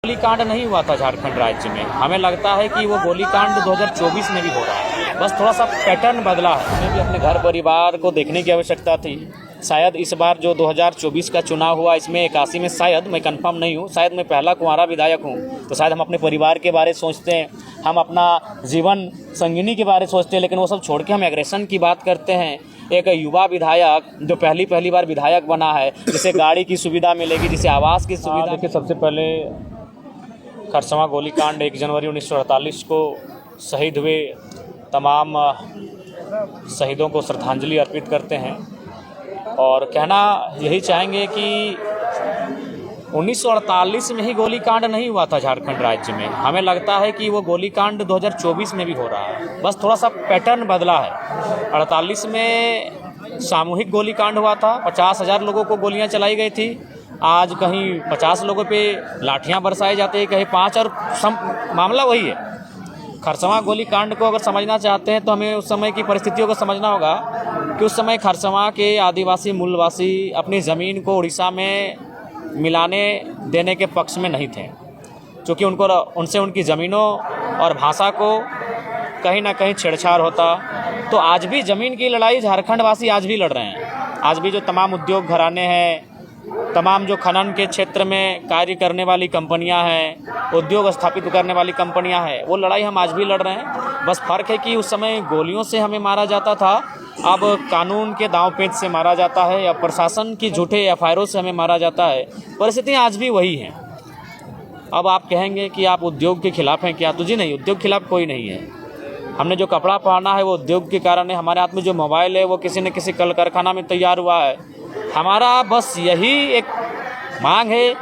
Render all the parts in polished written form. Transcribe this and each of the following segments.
गोलीकांड नहीं हुआ था झारखंड राज्य में। हमें लगता है कि वो गोलीकांड 2024 में भी हो रहा है, बस थोड़ा सा पैटर्न बदला है। हमें भी अपने घर परिवार को देखने की आवश्यकता थी। शायद इस बार जो 2024 का चुनाव हुआ इसमें 81 में, शायद मैं कंफर्म नहीं हूँ, शायद मैं पहला कुंवारा विधायक हूँ, तो शायद हम अपने परिवार के बारे सोचते हैं, हम अपना जीवन संगिनी के बारे सोचते हैं, लेकिन वो सब छोड़ के हम एग्रेशन की बात करते हैं। एक युवा विधायक जो पहली बार विधायक बना है, जिसे गाड़ी की सुविधा मिलेगी, जिसे आवास की सुविधा। देखिए, सबसे पहले खरसवां गोलीकांड 1 जनवरी 1948 को शहीद हुए तमाम शहीदों को श्रद्धांजलि अर्पित करते हैं और कहना यही चाहेंगे कि 1948 में ही गोलीकांड नहीं हुआ था झारखंड राज्य में। हमें लगता है कि वो गोलीकांड 2024 में भी हो रहा है, बस थोड़ा सा पैटर्न बदला है। 48 में सामूहिक गोलीकांड हुआ था, 50,000 लोगों को गोलियां चलाई गई थी। आज कहीं 50 लोगों पे लाठियां बरसाई जाती है, कहीं 5, और मामला वही है। खरसवां गोलीकांड को अगर समझना चाहते हैं तो हमें उस समय की परिस्थितियों को समझना होगा कि उस समय खरसवां के आदिवासी मूलवासी अपनी ज़मीन को उड़ीसा में मिलाने देने के पक्ष में नहीं थे, क्योंकि उनसे उनकी ज़मीनों और भाषा को कहीं ना कहीं छेड़छाड़ होता। तो आज भी ज़मीन की लड़ाई झारखंड वासी आज भी लड़ रहे हैं। आज भी जो तमाम उद्योग घराने हैं, तमाम जो खनन के क्षेत्र में कार्य करने वाली कंपनियां हैं, उद्योग स्थापित करने वाली कंपनियां हैं, वो लड़ाई हम आज भी लड़ रहे हैं। बस फ़र्क है कि उस समय गोलियों से हमें मारा जाता था, अब कानून के दांव पेच से मारा जाता है, या प्रशासन की झूठे एफआईआरों से हमें मारा जाता है। परिस्थितियाँ आज भी वही हैं। अब आप कहेंगे कि आप उद्योग के खिलाफ़ हैं क्या? तो जी नहीं, उद्योग के खिलाफ़ कोई नहीं है। हमने जो कपड़ा पहना है वो उद्योग के कारण है, हमारे हाथ में जो मोबाइल है वो किसी न किसी कल कारखाना में तैयार हुआ है। हमारा बस यही एक मांग है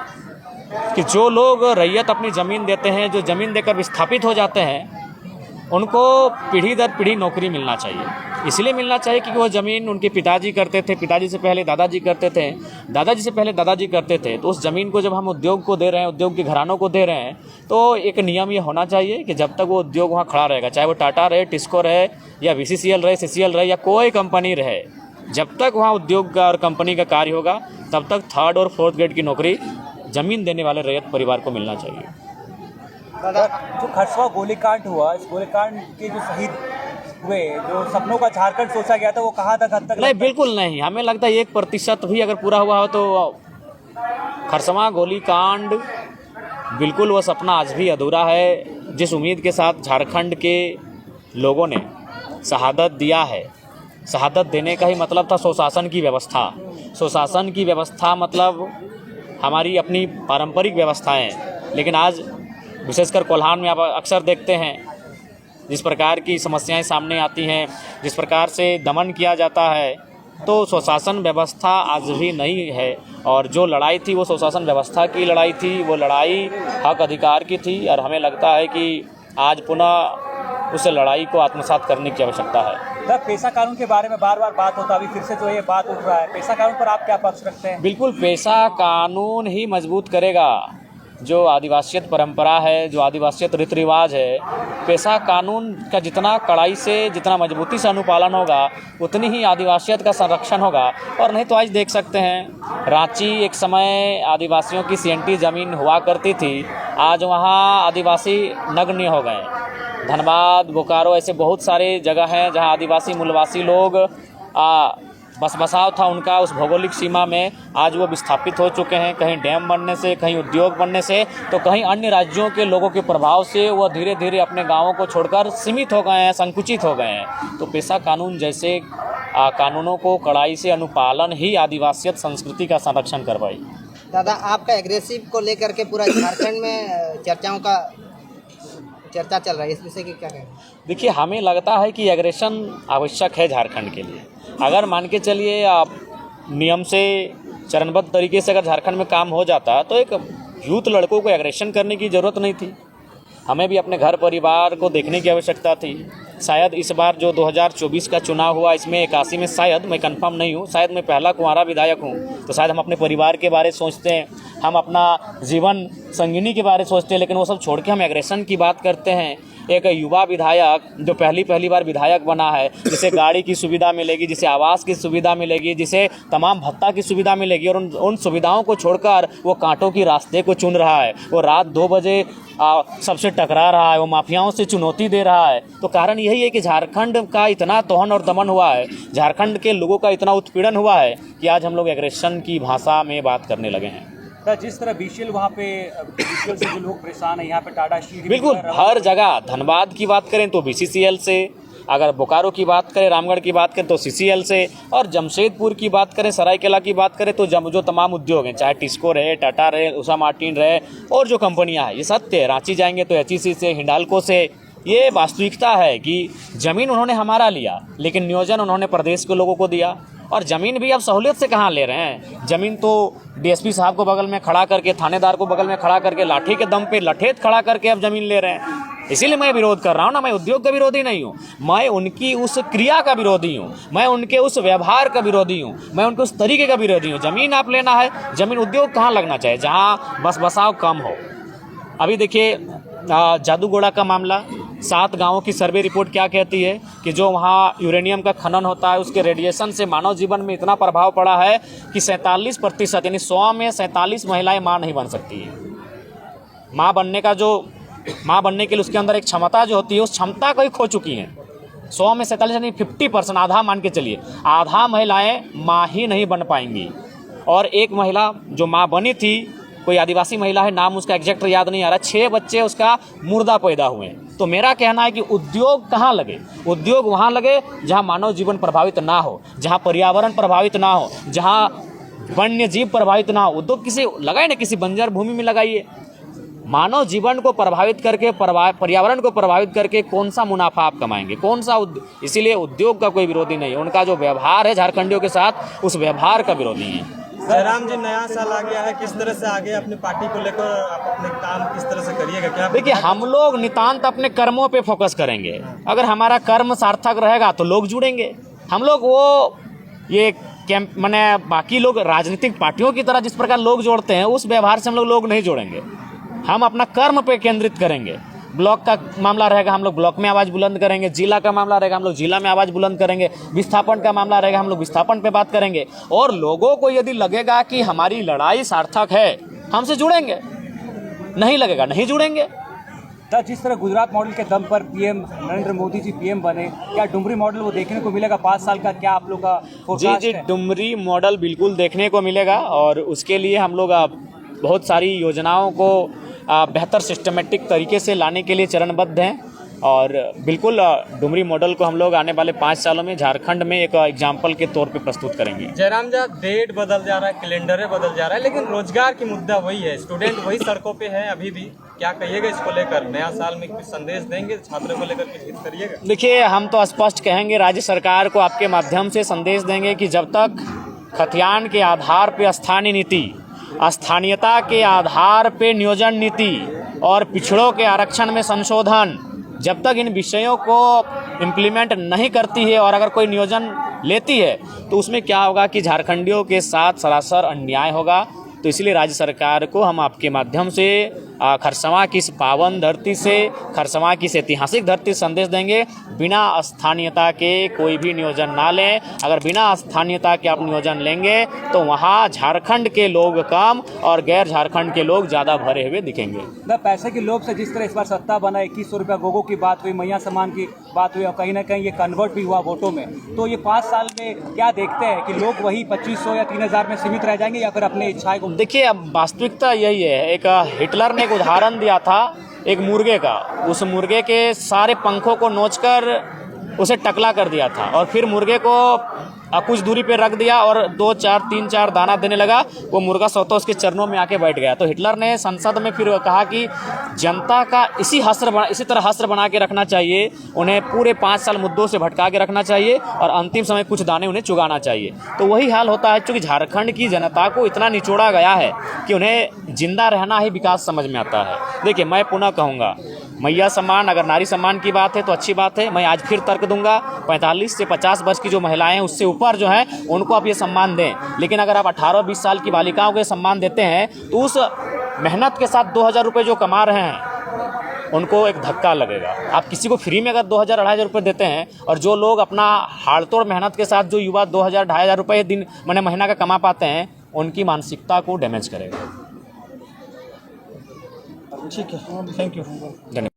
कि जो लोग रैयत अपनी ज़मीन देते हैं, जो ज़मीन देकर विस्थापित हो जाते हैं, उनको पीढ़ी दर पीढ़ी नौकरी मिलना चाहिए। इसलिए मिलना चाहिए क्योंकि वो ज़मीन उनके पिताजी करते थे, पिताजी से पहले दादाजी करते थे, दादाजी से पहले दादाजी करते थे। तो उस ज़मीन को जब हम उद्योग को दे रहे हैं, उद्योग के घरानों को दे रहे हैं, तो एक नियम ये होना चाहिए कि जब तक वो उद्योग वहाँ खड़ा रहेगा, चाहे वो टाटा रहे, टिस्को रहे, या VCCL रहे, CCL रहे, या कोई कंपनी रहे, जब तक वहाँ उद्योग का और कंपनी का कार्य होगा, तब तक 3rd और 4th ग्रेड की नौकरी ज़मीन देने वाले रैयत परिवार को मिलना चाहिए। दादा, जो खरसवां गोलीकांड हुआ, इस गोलीकांड के जो शहीद हुए, जो सपनों का झारखंड सोचा गया था, वो कहाँ तक हद तक? नहीं, बिल्कुल नहीं। हमें लगता है 1% भी अगर पूरा हुआ हो तो खरसवां गोलीकांड बिल्कुल वो सपना आज भी अधूरा है। जिस उम्मीद के साथ झारखंड के लोगों ने शहादत दिया है, शहादत देने का ही मतलब था सुशासन की व्यवस्था। सुशासन की व्यवस्था मतलब हमारी अपनी पारंपरिक व्यवस्थाएं, लेकिन आज विशेषकर कोल्हान में आप अक्सर देखते हैं जिस प्रकार की समस्याएं सामने आती हैं, जिस प्रकार से दमन किया जाता है, तो सुशासन व्यवस्था आज भी नहीं है। और जो लड़ाई थी वो सुशासन व्यवस्था की लड़ाई थी, वो लड़ाई हक अधिकार की थी, और हमें लगता है कि आज पुनः उस लड़ाई को आत्मसात करने की आवश्यकता है। पेशा कानून के बारे में बार बार बात होता है, अभी फिर से जो ये बात उठ रहा है, पेशा कानून पर आप क्या पक्ष रखते हैं? बिल्कुल, पेशा कानून ही मजबूत करेगा जो आदिवासियत परंपरा है, जो आदिवासियत रीति रिवाज है। पेशा कानून का जितना कड़ाई से, जितना मजबूती से अनुपालन होगा, उतनी ही आदिवासियत का संरक्षण होगा। और नहीं तो आज देख सकते हैं, रांची एक समय आदिवासियों की CNT ज़मीन हुआ करती थी, आज वहाँ आदिवासी नग्न हो गए। धनबाद, बोकारो, ऐसे बहुत सारे जगह हैं जहाँ आदिवासी मूलवासी लोग बसाव था उनका उस भौगोलिक सीमा में, आज वो विस्थापित हो चुके हैं। कहीं डैम बनने से, कहीं उद्योग बनने से, तो कहीं अन्य राज्यों के लोगों के प्रभाव से वो धीरे धीरे अपने गांवों को छोड़कर सीमित हो गए हैं, संकुचित हो गए हैं। तो पेशा कानून जैसे कानूनों को कड़ाई से अनुपालन ही आदिवासियत संस्कृति का संरक्षण करवाई। दादा, आपका एग्रेसिव को लेकर के पूरा झारखंड में चर्चा चल रहा है, इस विषय की क्या कहें? देखिए, हमें लगता है कि एग्रेशन आवश्यक है झारखंड के लिए। अगर मान के चलिए आप नियम से चरणबद्ध तरीके से अगर झारखंड में काम हो जाता तो एक यूथ लड़कों को एग्रेशन करने की ज़रूरत नहीं थी। हमें भी अपने घर परिवार को देखने की आवश्यकता थी। शायद इस बार जो 2024 का चुनाव हुआ इसमें 81 में, शायद मैं कंफर्म नहीं हूँ, शायद मैं पहला कुंवारा विधायक हूँ, तो शायद हम अपने परिवार के बारे सोचते हैं, हम अपना जीवन संगिनी के बारे सोचते हैं, लेकिन वो सब छोड़ के हम एग्रेशन की बात करते हैं। एक युवा विधायक जो पहली बार विधायक बना है, जिसे गाड़ी की सुविधा मिलेगी, जिसे आवास की सुविधा मिलेगी, जिसे तमाम भत्ता की सुविधा मिलेगी, और उन सुविधाओं को छोड़कर वो कांटों की रास्ते को चुन रहा है, वो रात 2 बजे सबसे टकरा रहा है, वो माफियाओं से चुनौती दे रहा है। तो कारण यही है कि झारखंड का इतना तोहन और दमन हुआ है, झारखंड के लोगों का इतना उत्पीड़न हुआ है कि आज हम लोग एग्रेशन की भाषा में बात करने लगे हैं। तो जिस तरह बीसीएल वहाँ पे बीसीएल से जो लोग परेशान है, यहाँ पे टाटा स्टील बिल्कुल हर जगह, धनबाद की बात करें तो बीसीसीएल से, अगर बोकारो की बात करें, रामगढ़ की बात करें तो सीसीएल से, और जमशेदपुर की बात करें, सरायकेला की बात करें तो जो तमाम उद्योग हैं, चाहे टिस्को रहे, टाटा रहे, उषा मार्टिन रहे, और जो कंपनियां हैं, ये सत्य है। रांची जाएंगे तो एचईसी से, हिंडाल्को से। ये वास्तविकता है कि ज़मीन उन्होंने हमारा लिया, लेकिन नियोजन उन्होंने प्रदेश के लोगों को दिया। और ज़मीन भी अब सहूलियत से कहाँ ले रहे हैं, ज़मीन तो डीएसपी साहब को बगल में खड़ा करके, थानेदार को बगल में खड़ा करके, लाठी के दम पे लठेत खड़ा करके अब ज़मीन ले रहे हैं। इसीलिए मैं विरोध कर रहा हूँ ना, मैं उद्योग का विरोधी नहीं हूँ, मैं उनकी उस क्रिया का विरोधी हूँ, मैं उनके उस व्यवहार का विरोधी हूँ, मैं उनके उस तरीके का विरोधी हूँ। ज़मीन आप लेना है, ज़मीन उद्योग कहाँ लगना चाहिए, जहाँ बस बसाव कम हो। अभी देखिए जादूगोड़ा का मामला, 7 गांवों की सर्वे रिपोर्ट क्या कहती है कि जो वहाँ यूरेनियम का खनन होता है, उसके रेडिएशन से मानव जीवन में इतना प्रभाव पड़ा है कि 47% यानी 100 में 47 महिलाएं माँ नहीं बन सकती है। माँ बनने के लिए उसके अंदर एक क्षमता जो होती है, उस क्षमता को ही खो चुकी हैं। 100 में 47 यानी 50%, आधा मान के चलिए, आधा महिलाएं माँ ही नहीं बन पाएंगी। और एक महिला जो माँ बनी थी, कोई आदिवासी महिला है, नाम उसका एग्जैक्ट याद नहीं आ रहा, 6 बच्चे उसका मुर्दा पैदा हुए। तो मेरा कहना है कि उद्योग कहाँ लगे, उद्योग वहाँ लगे जहाँ मानव जीवन प्रभावित ना हो, जहाँ पर्यावरण प्रभावित ना हो, जहाँ वन्य जीव प्रभावित ना हो। उद्योग किसी लगाए ना, किसी बंजर भूमि में लगाइए। मानव जीवन को प्रभावित करके, पर्यावरण को प्रभावित करके कौन सा मुनाफा आप कमाएंगे, कौन सा इसीलिए उद्योग का कोई विरोधी नहीं है, उनका जो व्यवहार है झारखंडियों के साथ, उस व्यवहार का विरोधी है। जयराम जी, नया साल आ गया है, किस तरह से आगे अपनी पार्टी को लेकर आप अपने काम किस तरह से करिएगा? क्या देखिए, हम लोग नितांत अपने कर्मों पे फोकस करेंगे। अगर हमारा कर्म सार्थक रहेगा तो लोग जुड़ेंगे। हम लोग वो ये कैंप माने बाकी लोग राजनीतिक पार्टियों की तरह जिस प्रकार लोग जोड़ते हैं, उस व्यवहार से हम लोग नहीं जोड़ेंगे। हम अपना कर्म पे केंद्रित करेंगे। ब्लॉक का मामला रहेगा, हम लोग ब्लॉक में आवाज़ बुलंद करेंगे। जिला का मामला रहेगा, हम लोग जिला में आवाज़ बुलंद करेंगे। विस्थापन का मामला रहेगा, हम लोग विस्थापन पे बात करेंगे। और लोगों को यदि लगेगा कि हमारी लड़ाई सार्थक है, हमसे जुड़ेंगे, नहीं लगेगा नहीं जुड़ेंगे। तो जिस तरह गुजरात मॉडल के दम पर पीएम नरेंद्र मोदी जी पीएम बने, क्या डुमरी मॉडल वो देखने को मिलेगा 5 साल का? क्या आप लोग का फोरकास्ट है? डुमरी मॉडल बिल्कुल देखने को मिलेगा, और उसके लिए हम लोग बहुत सारी योजनाओं को बेहतर सिस्टमेटिक तरीके से लाने के लिए चरणबद्ध हैं। और बिल्कुल डुमरी मॉडल को हम लोग आने वाले 5 सालों में झारखंड में एक एग्जाम्पल के तौर पे प्रस्तुत करेंगे। जयराम जी, डेट बदल जा रहा है, कैलेंडर बदल जा रहा है, लेकिन रोजगार की मुद्दा वही है, स्टूडेंट वही सड़कों पे है अभी भी। क्या कहिएगा इसको लेकर? नया साल में कुछ संदेश देंगे छात्रों को लेकर, कुछ हित करिएगा? देखिए, हम तो स्पष्ट कहेंगे, राज्य सरकार को आपके माध्यम से संदेश देंगे कि जब तक खतियान के आधार पर स्थानीय नीति, स्थानीयता के आधार पे नियोजन नीति और पिछड़ों के आरक्षण में संशोधन, जब तक इन विषयों को इम्प्लीमेंट नहीं करती है, और अगर कोई नियोजन लेती है तो उसमें क्या होगा कि झारखंडियों के साथ सरासर अन्याय होगा। तो इसलिए राज्य सरकार को हम आपके माध्यम से खरसवां की इस पावन धरती से, खरसवां की इस ऐतिहासिक धरती संदेश देंगे, बिना स्थानीयता के कोई भी नियोजन ना लें। अगर बिना स्थानीयता के आप नियोजन लेंगे तो वहाँ झारखंड के लोग कम और गैर झारखंड के लोग ज़्यादा भरे हुए दिखेंगे। पैसे के लोभ से जिस तरह इस बार सत्ता बना, 2100 रुपया गोगो की बात हुई, मैया सम्मान की बात हुई, और कहीं ना कहीं ये कन्वर्ट भी हुआ वोटों में। तो ये 5 साल में क्या देखते हैं कि लोग वही 2500 या 3000 में सीमित रह जाएंगे, या फिर अपने इच्छाएं को? देखिए, अब वास्तविकता यही है। एक हिटलर ने एक उदाहरण दिया था एक मुर्गे का, उस मुर्गे के सारे पंखों को नोचकर उसे टकला कर दिया था, और फिर मुर्गे को कुछ दूरी पे रख दिया और 2 4 3 4 दाना देने लगा। वो मुर्गा स्वतः उसके चरणों में आके बैठ गया। तो हिटलर ने संसद में फिर कहा कि जनता का इसी तरह हस्र बना के रखना चाहिए, उन्हें पूरे 5 साल मुद्दों से भटका के रखना चाहिए, और अंतिम समय कुछ दाने उन्हें चुगाना चाहिए। तो वही हाल होता है, क्योंकि झारखंड की जनता को इतना निचोड़ा गया है कि उन्हें जिंदा रहना ही विकास समझ में आता है। देखिए, मैं पुनः कहूँगा, मैया सम्मान, अगर नारी सम्मान की बात है तो अच्छी बात है। मैं आज फिर तर्क दूंगा, 45 से 50 वर्ष की जो महिलाएं हैं, उससे ऊपर जो है, उनको आप ये सम्मान दें। लेकिन अगर आप 18-20 साल की बालिकाओं को सम्मान देते हैं तो उस मेहनत के साथ 2000 रुपये जो कमा रहे हैं, उनको एक धक्का लगेगा। आप किसी को फ्री में अगर 2000 2,500 रुपये देते हैं और जो लोग अपना हाड़तोड़ मेहनत के साथ जो युवा 2000 2,500 रुपये दिन मैंने महीना का कमा पाते हैं, उनकी मानसिकता को डैमेज करेगा। ठीक है, थैंक यू। धन्यवाद।